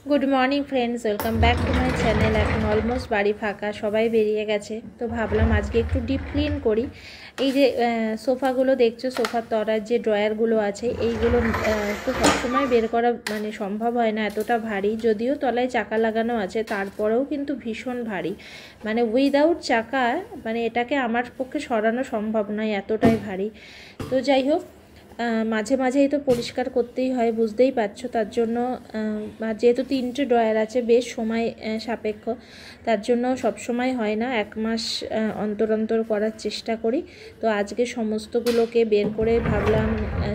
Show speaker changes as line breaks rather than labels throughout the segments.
Good morning friends, welcome back to my channel. এখন almost বাড়ি ফাঁকা, সবাই বেরিয়ে গেছে। তো ভাবলাম আজকে একটু ডিপ ক্লিন করি। এই যে সোফাগুলো দেখছো, সোফার তলার যে ড্রয়ারগুলো আছে, এইগুলো তো সবসময় বের করা মানে সম্ভব হয় না, এতটা ভারী। যদিও তলায় চাকা লাগানো আছে, তারপরেও কিন্তু ভীষণ ভারী। মানে উইদাউট চাকা মানে এটাকে আমার পক্ষে সরানো সম্ভব নয়, এতটাই ভারী। তো যাই হোক, মাঝে মাঝেই তো পরিষ্কার করতেই হয়, বুঝতেই পারছো। তার জন্য যেহেতু 3টে ড্রয়ার আছে, বেশ সময় সাপেক্ষ, তার জন্য সব সময় হয় না, 1 মাস অন্তর অন্তর করার চেষ্টা করি। তো আজকে সমস্তগুলোকে বের করে ভাবলাম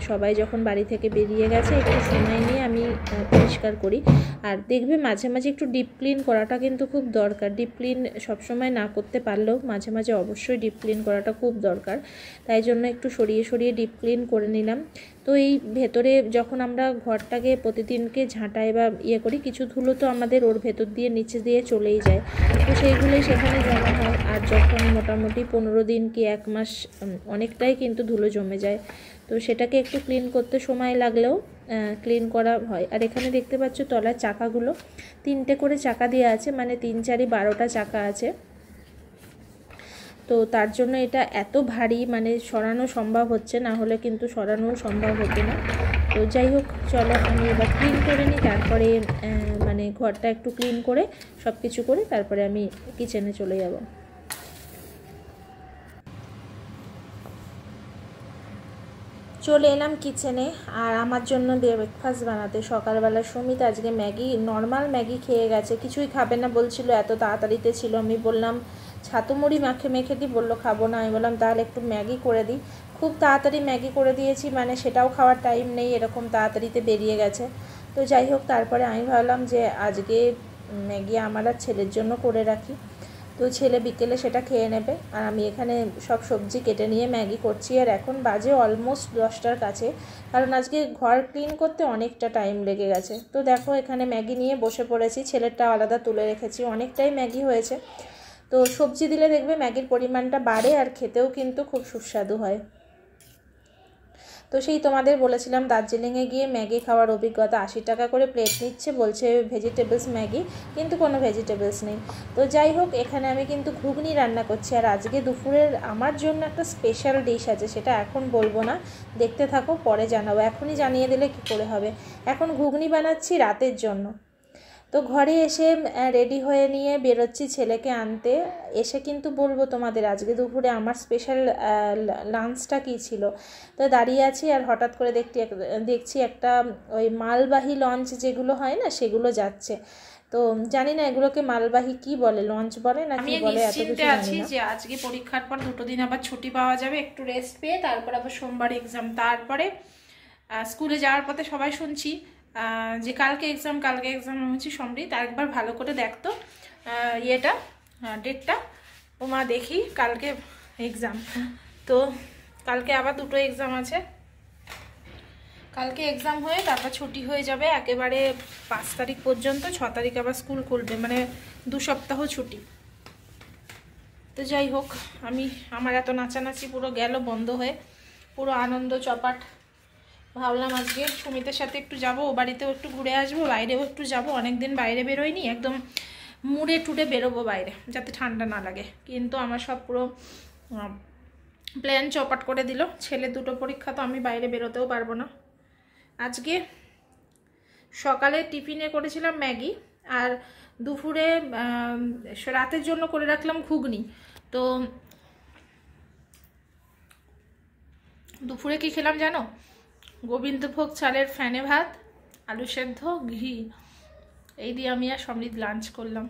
সবাই যখন বাড়ি থেকে বেরিয়ে গেছে, একটু সময় নিয়ে আমি পরিষ্কার করি। আর দেখবে মাঝে মাঝে একটু ডিপ ক্লিন করাটা কিন্তু খুব দরকার। ডিপ ক্লিন সবসময় না করতে পারলেও মাঝে মাঝে অবশ্যই ডিপ ক্লিন করাটা খুব দরকার। তাই জন্য একটু সরিয়ে সরিয়ে ডিপ ক্লিন করে নিলাম। তো এই ভেতরে যখন আমরা ঘরটাকে প্রতিদিনকে ঝাঁটাই বা করি, কিছু ধুলো তো আমাদের ওর ভেতর দিয়ে নিচে দিয়ে চলেই যায়, তো সেইগুলোই সেখানে জমা হয়। আর যখন মোটামুটি 15 দিন কি 1 মাস, অনেকটাই কিন্তু ধুলো জমে যায়। তো সেটাকে একটু ক্লিন করতে সময় লাগলেও ক্লিন করা হয়। আর এখানে দেখতে পাচ্ছ তলার চাকাগুলো 3টে করে চাকা দেওয়া আছে, মানে 3 4 12টা চাকা আছে। তো তার জন্য এটা এত ভারী, মানে সরানো সম্ভব হচ্ছে না, হলে কিন্তু সরানো সম্ভব হতো না। তো যাই হোক, চলো আমি এবার ক্লিন করে নিই, তারপরে মানে ঘরটা একটু ক্লিন করে সব কিছু করে তারপরে আমি কিচেনে চলে যাব। চলে এলাম কিচেনে, আর আমার জন্য ব্রেকফাস্ট বানাতে। সকালবেলা সুমিত আজকে ম্যাগি, নর্মাল ম্যাগি খেয়ে গেছে, কিছুই খাবে না বলছিল, এত তাড়াতাড়িতে ছিল। আমি বললাম ছাতু মুড়ি মেখে দিই, বললো খাবো না। আমি বললাম তাহলে একটু ম্যাগি করে দিই। খুব তাড়াতাড়ি ম্যাগি করে দিয়েছি, মানে সেটাও খাওয়ার টাইম নেই, এরকম তাড়াতাড়িতে বেরিয়ে গেছে। তো যাই হোক, তারপরে আমি ভাবলাম যে আজকে ম্যাগি আমার আর ছেলের জন্য করে রাখি। তো ছেলে বিকেলে সেটা খেয়ে নেবে, আর আমি এখানে সব সবজি কেটে নিয়ে ম্যাগি করছি। আর এখন বাজে অলমোস্ট 10টার কাছে, কারণ আজকে ঘর ক্লিন করতে অনেকটা টাইম লেগে গেছে। তো দেখো এখানে ম্যাগি নিয়ে বসে পড়েছি, ছেলেরটা আলাদা তুলে রেখেছি, অনেকটাই ম্যাগি হয়েছে। তো সবজি দিলে দেখবে ম্যাগির পরিমাণটা বাড়ে, আর খেতেও কিন্তু খুব সুস্বাদু হয়। তো সেই তোমাদের বলেছিলাম দার্জিলিংয়ে গিয়ে ম্যাগি খাওয়ার অভিজ্ঞতা, 80 টাকা করে প্লেট নিচ্ছে, বলছে ভেজিটেবলস ম্যাগি, কিন্তু কোনো ভেজিটেবলস নেই। তো যাই হোক, এখানে আমি কিন্তু ঘুগনি রান্না করছি। আর আজকে দুপুরের আমার জন্য একটা স্পেশাল ডিশ আছে, সেটা এখন বলবো না, দেখতে থাকো, পরে জানাবো। এখনই জানিয়ে দিলে কি করে হবে। এখন ঘুগনি বানাচ্ছি রাতের জন্য। তো ঘরে এসে রেডি হয়ে নিয়ে বেরোচ্ছি ছেলেকে আনতে। এসে কিন্তু বলবো তোমাদের আজকে দুপুরে আমার স্পেশাল লাঞ্চটা কী ছিল। তো দাঁড়িয়ে আছি, আর হঠাৎ করে দেখছি একটা ওই মালবাহী লঞ্চ যেগুলো হয় না, সেগুলো যাচ্ছে। তো জানি না এগুলোকে মালবাহী কি বলে, লঞ্চ বলে না কি বলে, এত কিছু জানি না। যে আজকে পরীক্ষার পর 2 দিন আবার ছুটি পাওয়া যাবে, একটু রেস্ট পেয়ে তারপর আবার সোমবার এক্সাম। তারপরে স্কুলে যাওয়ার পথে সবাই শুনছি যে কালকে এক্সাম আমি হচ্ছি সমৃদ্ধ, একবার ভালো করে দেখতো ডেটটা। ও মা দেখি কালকে এক্সাম, তো কালকে আবার 2টো এক্সাম আছে। কালকে এক্সাম হয়ে তারপর ছুটি হয়ে যাবে একেবারে 5 তারিখ পর্যন্ত, 6 তারিখ আবার স্কুল খুলবে, মানে 2 সপ্তাহ ছুটি। তো যাই হোক, আমার এত নাচানাচি পুরো গেল বন্ধ হয়ে, পুরো আনন্দ চপাট। ভাবলাম আজকে সুমিতের সাথে একটু যাব, ও বাড়িতেও একটু ঘুরে আসবো, বাইরেও একটু যাব, অনেকদিন বাইরে বেরোয়নি, একদম মুড়ে টুটে বেরোবো বাইরে, যাতে ঠান্ডা না লাগে। কিন্তু আমার সব পুরো প্ল্যান চপাট করে দিল। ছেলে 2টো পরীক্ষা, তো আমি বাইরে বেরোতেও পারবো না। আজকে সকালে টিফিনে করেছিলাম ম্যাগি, আর দুপুরে রাতের জন্য করে রাখলাম ঘুগনি। তো দুপুরে কি খেলাম জানো? গোবিন্দভোগ চালের ফ্যানে ভাত, আলু সেদ্ধ, ঘি, এই দিয়ে আমি আর সমৃদ্ধ লাঞ্চ করলাম।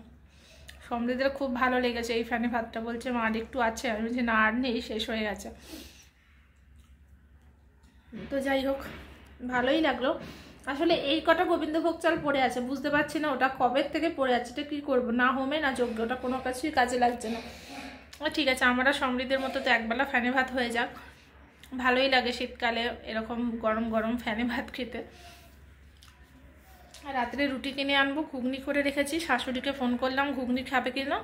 সমৃদ্ধের খুব ভালো লেগেছে এই ফ্যানে ভাতটা, বলছে মা আর একটু আছে, আমি বলছি না আর নেই, শেষ হয়ে গেছে। তো যাই হোক, ভালোই লাগলো। আসলে এই কটা গোবিন্দভোগ চাল পড়ে আছে, বুঝতে পারছি না ওটা কবে থেকে পড়ে আছে, এটা কী করবো, না হোমে না যোগ্য, ওটা কোনো কিছুই কাজে লাগছে না। ঠিক আছে, আমরা সমৃদ্ধের মতো তো একবেলা ফ্যানে ভাত হয়ে যাক, ভালোই লাগে শীতকালে এরকম গরম গরম ফ্যানে ভাত খেতে। আর রাত্রে রুটি কিনে আনবো, ঘুগনি করে রেখেছি। শাশুড়িকে ফোন করলাম ঘুগনি খাবে কিনা,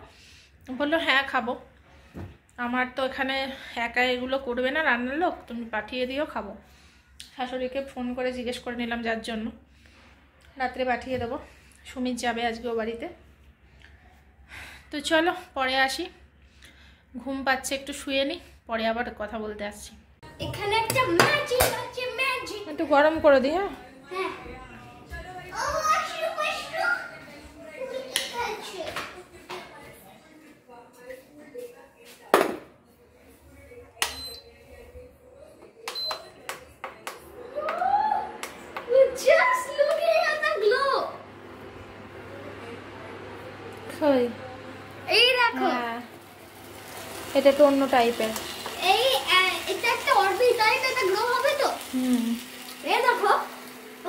বললো হ্যাঁ খাবো। আমার তো এখানে একা এগুলো করবে না রান্নার লোক, তুমি পাঠিয়ে দিও, খাবো। শাশুড়িকে ফোন করে জিজ্ঞেস করে নিলাম যার জন্য, রাত্রে পাঠিয়ে দেবো। সুমিত যাবে আজকে ও বাড়িতে। তো চলো পরে আসি, ঘুম পাচ্ছে, একটু শুয়ে নি, পরে আবার কথা বলতে আসছি।
এখানে একটা ম্যাজিক আছে, ম্যাজিক
একটু গরম করে দিই। হ্যাঁ
হ্যাঁ ও আসো আসো আছে just looking at the glow
কই
এই দেখো
এটা একটু অন্য টাইপের।
এই এটা একটা অরবিট টাইপ, এটা গ্লো হবে তো। এই দেখো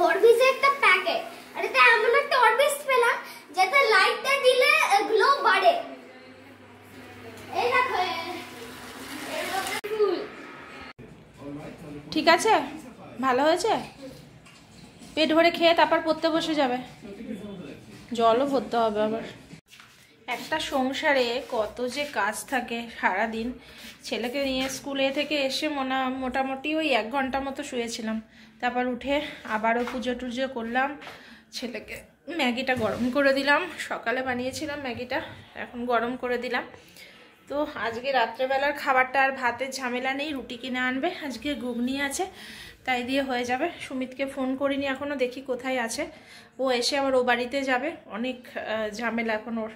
অরবিটে একটা প্যাকেট, আর এটা এমন একটা অরবিট পেলাম যেটা লাইটটা দিলে গ্লো বাড়ে। এই দেখো
ঠিক আছে, ভালো হয়েছে। পেট ভরে খেয়ে তারপর পড়তে বসে যাবে, জলও ভরতে হবে আবার। একটা সংসারে কত যে কাজ থাকে সারাদিন। ছেলেকে নিয়ে স্কুলে থেকে এসে মোটামুটি ওই 1 ঘন্টা মতো শুয়েছিলাম, তারপর উঠে আবারও পুজো টুজো করলাম, ছেলেকে ম্যাগিটা গরম করে দিলাম, সকালে বানিয়েছিলাম ম্যাগিটা, এখন গরম করে দিলাম। তো আজকে রাত্রেবেলার খাবারটা আর ভাতের ঝামেলা নেই, রুটি কিনে আনবে, আজকে ঘুগনি আছে, তাই দিয়ে হয়ে যাবে। সুমিতকে ফোন করিনি এখনও, দেখি কোথায় আছে, ও এসে আবার ও বাড়িতে যাবে, অনেক ঝামেলা এখন ওর।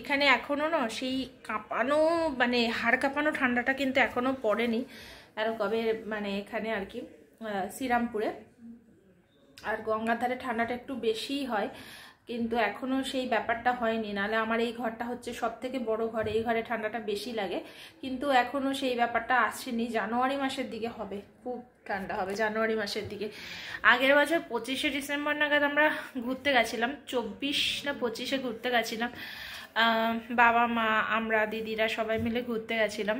এখানে এখনও না সেই কাঁপানো মানে হাড় কাঁপানো ঠান্ডাটা কিন্তু এখনও পড়েনি, আরও কবে মানে এখানে আর কি শ্রীরামপুরে আর গঙ্গার ধারে ঠান্ডাটা একটু বেশিই হয়, কিন্তু এখনও সেই ব্যাপারটা হয়নি। নাহলে আমার এই ঘরটা হচ্ছে সব থেকে বড় ঘর, এই ঘরে ঠান্ডাটা বেশি লাগে, কিন্তু এখনও সেই ব্যাপারটা আসেনি। জানুয়ারি মাসের দিকে হবে, খুব ঠান্ডা হবে জানুয়ারি মাসের দিকে। আগের বছর 25শে ডিসেম্বর নাগাদ আমরা ঘুরতে গেছিলাম, 24 না 25-এ ঘুরতে গেছিলাম, বাবা মা আমরা দিদিরা সবাই মিলে ঘুরতে গেছিলাম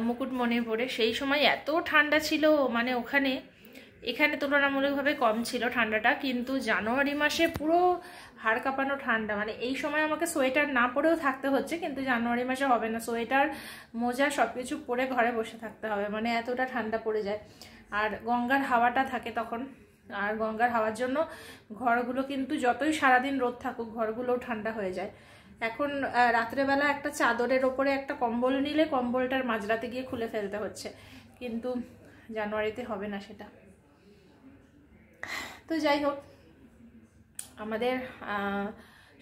মুকুটমণিপুরে। সেই সময় এত ঠান্ডা ছিল, মানে ওখানে এখানে তুলনামূলকভাবে কম ছিল ঠান্ডাটা, কিন্তু জানুয়ারি মাসে পুরো হাড় কাঁপানো ঠান্ডা। মানে এই সময় আমাকে সোয়েটার না পরেও থাকতে হচ্ছে, কিন্তু জানুয়ারি মাসে হবে না, সোয়েটার মোজা সব কিছু পরে ঘরে বসে থাকতে হবে, মানে এতটা ঠান্ডা পড়ে যায়। আর গঙ্গার হাওয়াটা থাকে তখন, আর গঙ্গার হাওয়ার জন্য ঘরগুলো কিন্তু যতই সারাদিন রোদ থাকুক ঘরগুলোও ঠান্ডা হয়ে যায়। এখন রাত্রেবেলা একটা চাদরের ওপরে একটা কম্বল নিলে কম্বলটার মাঝরাতে গিয়ে খুলে ফেলতে হচ্ছে, কিন্তু জানুয়ারিতে হবে না সেটা। তো যাই হোক, আমাদের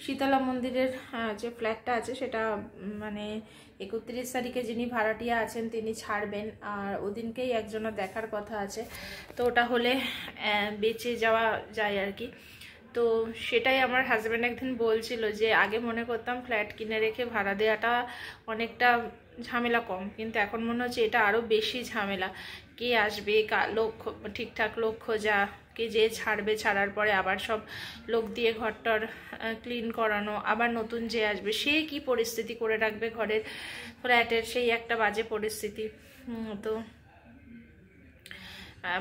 শীতলা মন্দিরের যে ফ্ল্যাটটা আছে সেটা মানে 31 তারিখে যিনি ভাড়াটিয়া আছেন তিনি ছাড়বেন, আর ওদিনকেই একজনের দেখার কথা আছে, তো ওটা হলে বেঁচে যাওয়া যায় আর কি। তো সেটাই আমার হাজব্যান্ড একদিন বলছিল যে আগে মনে করতাম ফ্ল্যাট কিনে রেখে ভাড়া দেওয়াটা অনেকটা ঝামেলা কম, কিন্তু এখন মনে হচ্ছে এটা আরও বেশি ঝামেলা। কে আসবে, লোক ঠিকঠাক লোক খোঁজা, কে যে ছাড়বে, ছাড়ার পরে আবার সব লোক দিয়ে ঘরটার ক্লিন করানো, আবার নতুন যে আসবে সে কি পরিস্থিতি করে রাখবে ঘরের, ফ্ল্যাটের সেই একটা বাজে পরিস্থিতি। তো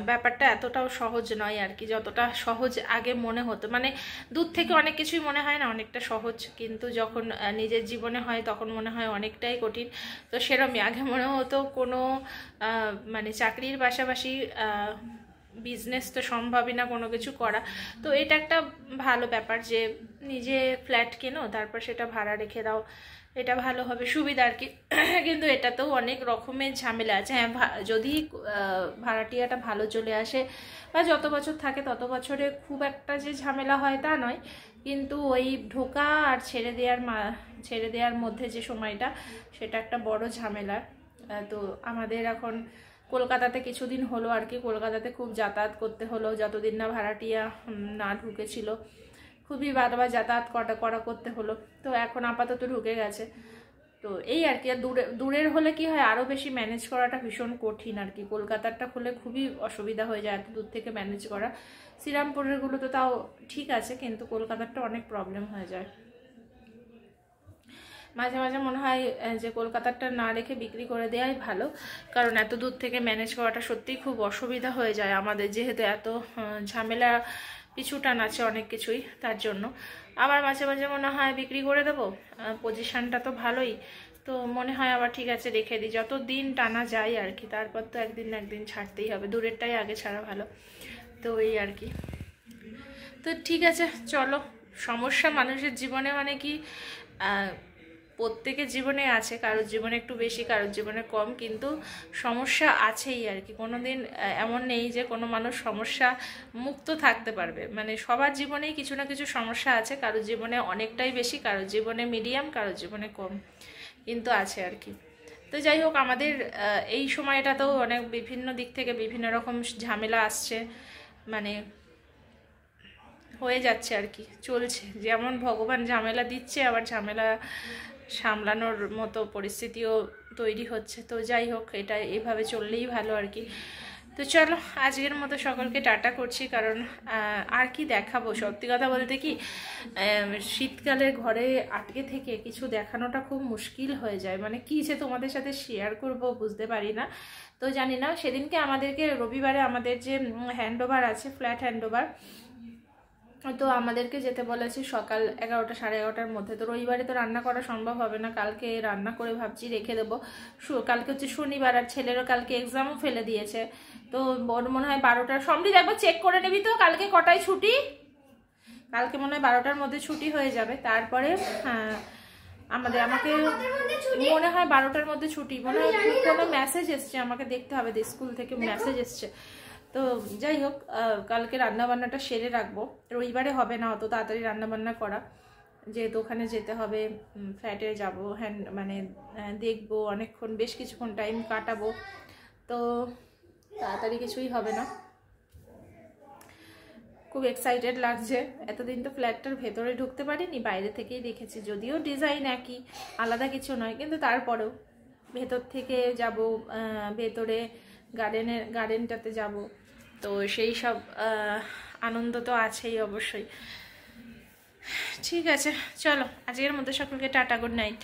ব্যাপারটা এতটাও সহজ নয় আর কি, যতটা সহজ আগে মনে হতো। মানে দূর থেকে অনেক কিছুই মনে হয় না অনেকটা সহজ, কিন্তু যখন নিজের জীবনে হয় তখন মনে হয় অনেকটাই কঠিন। তো সেরকমই আগে মনে হতো কোনো মানে চাকরির পাশাপাশি বিজনেস তো সম্ভবই না কোনো কিছু করা। তো এটা একটা ভালো ব্যাপার যে নিজে ফ্ল্যাট কেনো তারপর সেটা ভাড়া রেখে দাও, এটা ভালো হবে, সুবিধা আর কি। কিন্তু এটাতেও অনেক রকমের ঝামেলা আছে। হ্যাঁ, যদি ভাড়াটিয়াটা ভালো চলে আসে বা যত বছর থাকে তত বছরে খুব একটা যে ঝামেলা হয় তা নয়, কিন্তু ওই ঢোকা আর ছেড়ে দেওয়ার মধ্যে যে সময়টা সেটা একটা বড় ঝামেলা। তো আমাদের এখন কলকাতাতে কিছুদিন হলো আর কি, কলকাতাতে খুব যাতায়াত করতে হলো, যতদিন না ভাড়াটিয়া না ঢুকেছিল খুবই বারবার যাতায়াত করা করতে হলো। তো এখন আপাতত ঢুকে গেছে। তো এই আর কি। আর দূরের হলে কি হয়, আরও বেশি ম্যানেজ করাটা ভীষণ কঠিন আর কি। কলকাতারটা হলে খুবই অসুবিধা হয়ে যায় এত দূর থেকে ম্যানেজ করা। শ্রীরামপুরেরগুলো তো তাও ঠিক আছে, কিন্তু কলকাতারটা অনেক প্রবলেম হয়ে যায়। মাঝে মাঝে মনে হয় যে কলকাতারটা না রেখে বিক্রি করে দেওয়াই ভালো, কারণ এত দূর থেকে ম্যানেজ করাটা সত্যিই খুব অসুবিধা হয়ে যায় আমাদের, যেহেতু এত ঝামেলা পিছুটান আছে অনেক কিছুই, তার জন্য আবার মাঝে মাঝে মনে হয় বিক্রি করে দেবো, পজিশনটা তো ভালোই, তো মনে হয় আবার ঠিক আছে রেখে দিই, যত দিন টানা যায় আর কি, তারপর তো একদিন না একদিন ছাড়তেই হবে, দূরেরটাই আগে ছাড়া ভালো। তো এই আর কি। তো ঠিক আছে, চলো। সমস্যা মানুষের জীবনে মানে কি, প্রত্যেকের জীবনে আছে, কারোর জীবনে একটু বেশি, কারোর জীবনে কম, কিন্তু সমস্যা আছেই আর কি। কোনো দিন এমন নেই যে কোনো মানুষ সমস্যা মুক্ত থাকতে পারবে। মানে সবার জীবনেই কিছু না কিছু সমস্যা আছে, কারোর জীবনে অনেকটাই বেশি, কারোর জীবনে মিডিয়াম, কারোর জীবনে কম, কিন্তু আছে আর কি। তো যাই হোক, আমাদের এই সময়টাতেও অনেক বিভিন্ন দিক থেকে বিভিন্ন রকম ঝামেলা আসছে, মানে হয়ে যাচ্ছে আর কি, চলছে। যেমন ভগবান ঝামেলা দিচ্ছে, আবার ঝামেলা সামলানোর মতো পরিস্থিতিও তৈরি হচ্ছে। তো যাই হোক, এটা এভাবে চললেই ভালো আর কি। তো চলো, আজকের মতো সকলকে টাটা করছি, কারণ আর কি দেখাবো। সত্যি কথা বলতে কি, শীতকালে ঘরে আটকে থেকে কিছু দেখানোটা খুব মুশকিল হয়ে যায়। মানে কি যে তোমাদের সাথে শেয়ার করব বুঝতে পারি না। তো জানি না, সেদিনকে আমাদেরকে রবিবারে আমাদের যে হ্যান্ডওভার আছে, ফ্ল্যাট হ্যান্ডওভার, তো আমাদেরকে যেতে বলেছে সকাল 11টা সাড়ে 11টার মধ্যে। তো রবিবারে তো রান্না করা সম্ভব হবে না, কালকে রান্না করে ভাবছি রেখে দেবো। কালকে হচ্ছে শনিবার, আর ছেলেরও কালকে এক্সামও ফেলে দিয়েছে। তো বড় মনে হয় 12টার, সমৃদ্ধ একবার চেক করে নিবি তো কালকে কটায় ছুটি। কালকে মনে হয় 12টার মধ্যে ছুটি হয়ে যাবে। তারপরে আমাকে মনে হয় 12টার মধ্যে ছুটি, মনে হয় কোনো মেসেজ এসছে, আমাকে দেখতে হবে, স্কুল থেকে মেসেজ এসছে। তো যাই হোক, কালকে রান্নাবান্নাটা সেরে রাখবো। রবিবারে হবে না অত তাড়াতাড়ি রান্নাবান্না করা, যেহেতু ওখানে যেতে হবে, ফ্ল্যাটে যাবো, মানে দেখবো, অনেকক্ষণ বেশ কিছুক্ষণ টাইম কাটাবো, তো তাড়াতাড়ি কিছুই হবে না। খুব এক্সাইটেড লাগছে। এতদিন তো ফ্ল্যাটটার ভেতরে ঢুকতে পারিনি, বাইরে থেকেই দেখেছি, যদিও ডিজাইন একই, আলাদা কিছু নয়, কিন্তু তারপরেও ভেতর থেকে যাব, ভেতরে গার্ডেনটাতে যাব, তো সেই সব আনন্দ তো আছেই অবশ্যই। ঠিক আছে, চলো, আজকের মধ্যে সকলকে টাটা, গুড নাইট।